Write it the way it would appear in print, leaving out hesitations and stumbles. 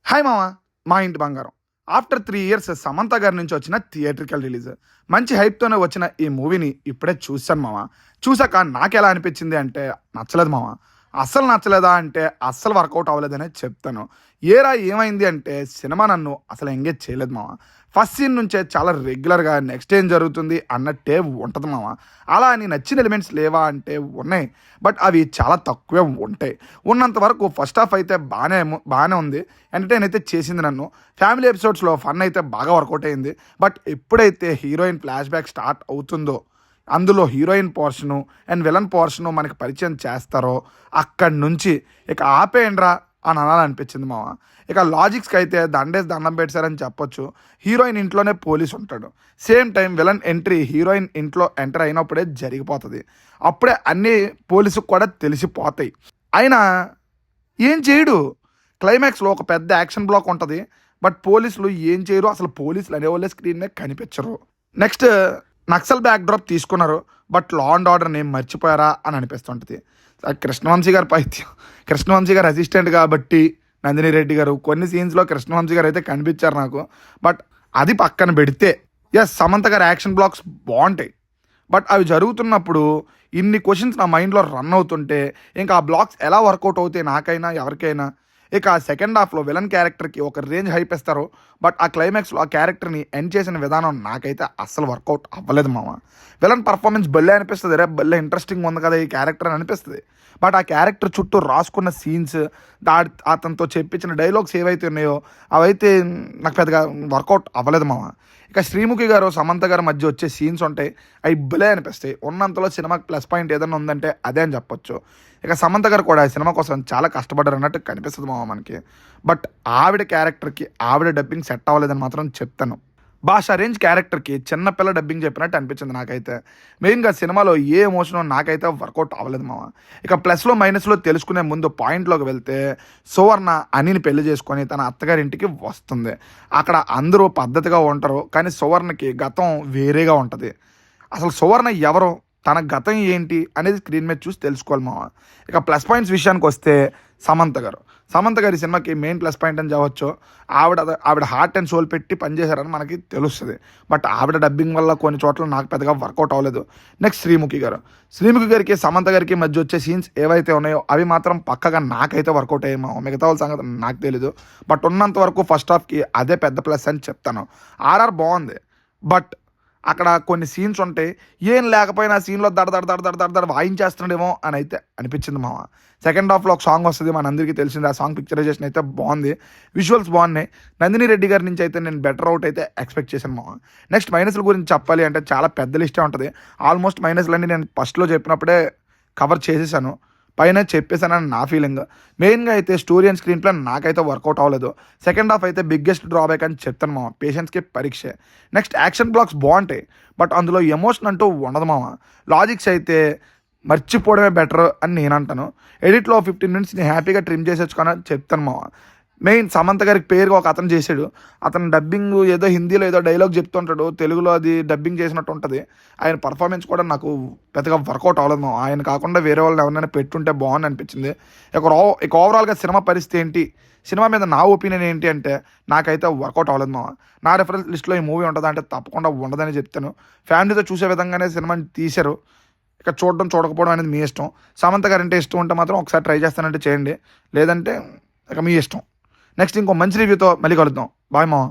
Hi మామ, మా ఇంటి బంగారం. ఆఫ్టర్ 3 ఇయర్స్ సమంత గారి నుంచి వచ్చిన థియేట్రికల్ రిలీజ్. మంచి హైప్‌తోనే వచ్చిన ఈ మూవీని ఇప్పుడే చూసాను మామ. చూసాక నాకెలా అనిపించింది అంటే నచ్చలేదు మామ. అస్సలు నచ్చలేదా అంటే అస్సలు వర్కౌట్ అవ్వలేదనే చెప్తాను. ఏమైంది అంటే సినిమా నన్ను అసలు ఎంగేజ్ చేయలేదు మామ. ఫస్ట్ సీన్ నుంచే చాలా రెగ్యులర్‌గా నెక్స్ట్ ఏం జరుగుతుంది అన్నట్టే ఉంటది మామ. అలా అని నచ్చిన ఎలిమెంట్స్ లేవా అంటే ఉన్నాయి. బట్ అవి చాలా తక్కువే ఉంటాయి. ఉన్నంత వరకు ఫస్ట్ హాఫ్ అయితే బానే ఉంది. ఎంటర్‌టైన్ అయితే చేసింది నన్ను. ఫ్యామిలీ ఎపిసోడ్స్‌లో ఫన్ అయితే బాగా వర్కౌట్ అయింది. బట్ ఎప్పుడైతే హీరోయిన్ ఫ్లాష్ బ్యాక్ స్టార్ట్ అవుతుందో, అందులో heroine portion and villain portion మనకి పరిచయం చేస్తారో అక్కడి నుంచి ఇక ఆపేయండ్రా అని అనాలనిపించింది మామ. ఇక లాజిక్స్కి అయితే దండం పెట్టారని చెప్పొచ్చు. హీరోయిన్ ఇంట్లోనే పోలీస్ ఉంటాడు. Same time villain entry heroine ఇంట్లో ఎంటర్ అయినప్పుడే జరిగిపోతుంది. అప్పుడే అన్నీ పోలీసుకు కూడా తెలిసిపోతాయి. అయినా ఏం చేయడు. క్లైమాక్స్లో ఒక పెద్ద యాక్షన్ బ్లాక్ ఉంటుంది. బట్ పోలీసులు ఏం చేయరు. అసలు పోలీసులు అనేవాళ్ళే స్క్రీన్ మీద కనిపించరు. నెక్స్ట్ నక్సల్ బ్యాక్డ్రాప్ తీసుకున్నారు. బట్ లా అండ్ ఆర్డర్ని మర్చిపోయారా అని అనిపిస్తుంటుంది. కృష్ణవంశీ గారు పైత్యం, కృష్ణవంశీ గారు అసిస్టెంట్ కాబట్టి నందిని రెడ్డి గారు కొన్ని సీన్స్లో కృష్ణవంశీ గారు అయితే కనిపించారు నాకు. బట్ అది పక్కన పెడితే సమంత గారి యాక్షన్ బ్లాక్స్ బాగుంటాయి. బట్ అవి జరుగుతున్నప్పుడు ఇన్ని క్వశ్చన్స్ నా మైండ్లో రన్ అవుతుంటే ఇంకా ఆ బ్లాక్స్ ఎలా వర్కౌట్ అవుతాయి నాకైనా ఎవరికైనా. ఇక సెకండ్ హాఫ్లో విలన్ క్యారెక్టర్కి ఒక రేంజ్ హైప్ ఇస్తారు. బట్ ఆ క్లైమాక్స్లో ఆ క్యారెక్టర్ని ఎండ్ చేసిన విధానం నాకైతే అస్సలు వర్కౌట్ అవ్వలేదు మామ. విలన్ పర్ఫార్మెన్స్ భలే అనిపిస్తుంది. భలే ఇంట్రెస్టింగ్ ఉంది కదా ఈ క్యారెక్టర్ అని అనిపిస్తుంది. బట్ ఆ క్యారెక్టర్ చుట్టూ రాసుకున్న సీన్స్, అతనితో చెప్పించిన డైలాగ్స్ ఏవైతే ఉన్నాయో అవైతే నాకు పెద్దగా వర్కౌట్ అవ్వలేదు మామ. ఇక శ్రీముఖి గారు సమంత గారి మధ్య వచ్చే సీన్స్ ఉంటాయి, అవి భలే అనిపిస్తాయి. ఉన్నంతలో సినిమాకి ప్లస్ పాయింట్ ఏదైనా ఉందంటే అదే అని చెప్పొచ్చు. ఇక సమంత గారు కూడా ఈ సినిమా కోసం చాలా కష్టపడ్డారు అన్నట్టు కనిపిస్తుంది మామ మనకి. బట్ ఆవిడ క్యారెక్టర్కి ఆవిడ డబ్బింగ్ సెట్ అవ్వలేదని మాత్రం చెప్తాను. భాష రేంజ్ క్యారెక్టర్కి చిన్నపిల్ల డబ్బింగ్ చెప్పినట్టు అనిపించింది నాకైతే. మెయిన్గా సినిమాలో ఏ ఎమోషనో నాకైతే వర్కౌట్ అవ్వలేదు మామ. ఇక ప్లస్లో మైనస్లో తెలుసుకునే ముందు పాయింట్లోకి వెళ్తే సువర్ణ అనిని పెళ్లి చేసుకొని తన అత్తగారింటికి వస్తుంది. అక్కడ అందరూ పద్ధతిగా ఉంటారు, కానీ సువర్ణకి గతం వేరేగా ఉంటుంది. అసలు సువర్ణ ఎవరు, తన గతం ఏంటి అనేది స్క్రీన్ మీద చూసి తెలుసుకోవాలి మామ. ఇక ప్లస్ పాయింట్స్ విషయానికి వస్తే సమంత గారి సినిమాకి మెయిన్ ప్లస్ పాయింట్ అని చెప్పవచ్చు. ఆవిడ హార్ట్ అండ్ సోల్ పెట్టి పనిచేశారని మనకి తెలుస్తుంది. బట్ ఆవిడ డబ్బింగ్ వల్ల కొన్ని చోట్ల నాకు పెద్దగా వర్కౌట్ అవ్వలేదు. నెక్స్ట్ శ్రీముఖి గారికి సమంత గారికి మధ్య వచ్చే సీన్స్ ఏవైతే ఉన్నాయో అవి మాత్రం పక్కగా నాకైతే వర్కౌట్ అయ్యాయి. మిగతా వాళ్ళ సంగతి నాకు తెలీదు. బట్ ఉన్నంత వరకు ఫస్ట్ హాఫ్కి అదే పెద్ద ప్లస్ అని చెప్తాను. ఆర్ఆర్ బాగుంది. బట్ అక్కడ కొన్ని సీన్స్ ఉంటాయి, ఏం లేకపోయినా ఆ సీన్లో దడ వాయించేస్తున్నాడేమో అని అయితే అనిపించింది మామ. సెకండ్ హాఫ్లో ఒక సాంగ్ వస్తుంది, మనందరికీ తెలిసింది. ఆ సాంగ్ పిక్చరైజేషన్ అయితే బాగుంది, విజువల్స్ బాగున్నాయి. నందిని రెడ్డి గారి నుంచి అయితే నేను బెటర్ అవుట్ అయితే ఎక్స్పెక్ట్ చేశాను మామ. నెక్స్ట్ మైనస్ల గురించి చెప్పాలి అంటే చాలా పెద్ద లిస్టే ఉంటుంది. ఆల్మోస్ట్ మైనస్లన్నీ నేను ఫస్ట్లో చెప్పినప్పుడే కవర్ చేసేసాను, పైన చెప్పేసానని నా ఫీలింగ్. మెయిన్గా అయితే స్టోరీ అండ్ స్క్రీన్ ప్లే నాకైతే వర్కౌట్ అవ్వలేదు. సెకండ్ హాఫ్ అయితే బిగ్గెస్ట్ డ్రాబ్యాక్ అని చెప్తాను మామ. పేషెన్స్కి పరీక్ష. నెక్స్ట్ యాక్షన్ బ్లాక్స్ బాగుంటాయి, బట్ అందులో ఎమోషన్ అంటూ ఉండదు మామ. లాజిక్స్ అయితే మర్చిపోవడమే బెటర్ అని నేను అంటాను. ఎడిట్లో 15 మినిట్స్ని హ్యాపీగా ట్రిమ్ చేసేసుకొని చెప్తాను మామ. మెయిన్ సమంత గారికి పేరుగా ఒక అతను చేశాడు. అతను డబ్బింగ్ ఏదో హిందీలో ఏదో డైలాగ్ చెప్తుంటాడు, తెలుగులో అది డబ్బింగ్ చేసినట్టు ఉంటుంది. ఆయన పర్ఫార్మెన్స్ కూడా నాకు పెద్దగా వర్కౌట్ అవ్వలేదు. ఆయన కాకుండా వేరే వాళ్ళని ఎవరైనా పెట్టుంటే బాగుంది అనిపించింది. ఇక ఓవరాల్గా సినిమా పరిస్థితి ఏంటి, సినిమా మీద నా ఒపీనియన్ ఏంటి అంటే నాకైతే వర్కౌట్ అవ్వలేదు మామ. నా రెఫరెన్స్ లిస్ట్లో ఈ మూవీ ఉంటుందా అంటే తప్పకుండా ఉండదని చెప్తాను. ఫ్యామిలీతో చూసే విధంగానే సినిమాని తీశారు. ఇక చూడకపోవడం అనేది మీ ఇష్టం. సమంత గారంటే ఇష్టం ఉంటే మాత్రం ఒకసారి ట్రై చేస్తానంటే చేయండి, లేదంటే ఇక మీ ఇష్టం. నెక్స్ట్ ఇంకో మంచి రివ్యూతో మళ్ళీ కలుద్దాం. బాయ్ మామ.